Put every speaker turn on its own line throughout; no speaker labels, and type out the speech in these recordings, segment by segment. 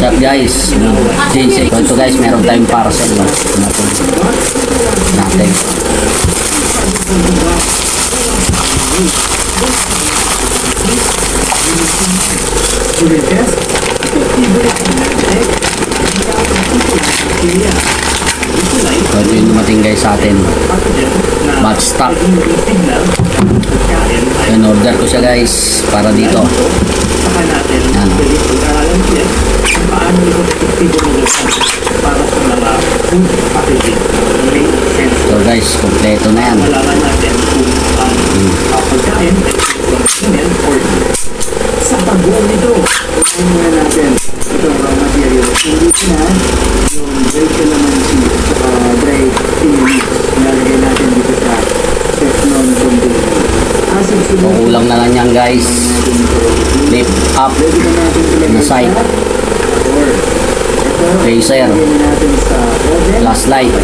What's up guys? JC ko ito guys, meron tayong parcel no? Natin. So ito yung dumating guys sa atin. Batch stock. Yan, order ko siya guys para dito. Yan. So guys, kompleto na yan.
Sa pagbuo nito, muna natin itong raw material. Hindi na yung dry calamansi at dry peas nalagay natin dito sa Teflon container.
So kulang na lang yan guys. Lift up na side. Tracer, flashlight,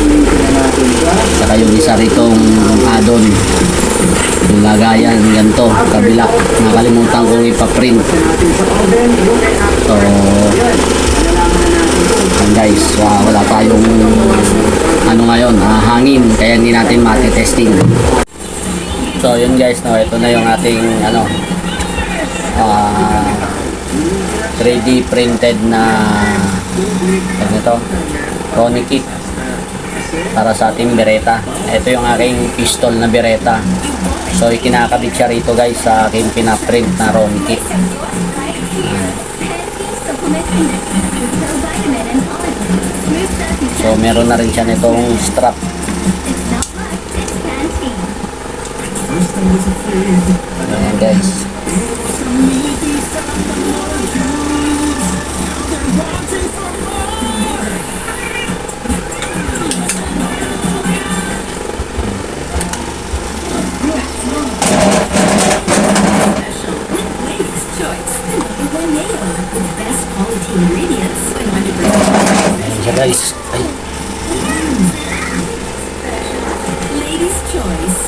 saka yung isa ritong add-on, yung lagayan ganito, kabila, nakalimutan kong ipaprint. So yan guys, wala tayong ano ngayon, hangin, kaya hindi natin matitesting. So yun guys, no, ito na yung ating ano 3D printed na ito, Ronnie kit para sa ating bereta. Ito yung aking pistol na bereta. So ikinakabit siya rito guys sa aking pinaprint na Ronnie kit. So meron na rin siya nitong strap. Ayan guys. Ayan siya guys. Ay.
Ladies' choice.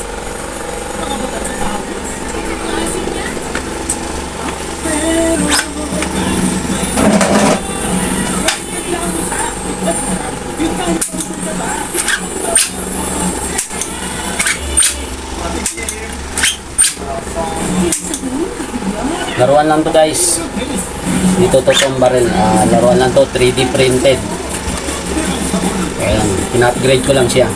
Laruan lang to guys. Dito to tong barrel. Laruan lang to, 3D printed. Ayan, pina-upgrade ko lang siya.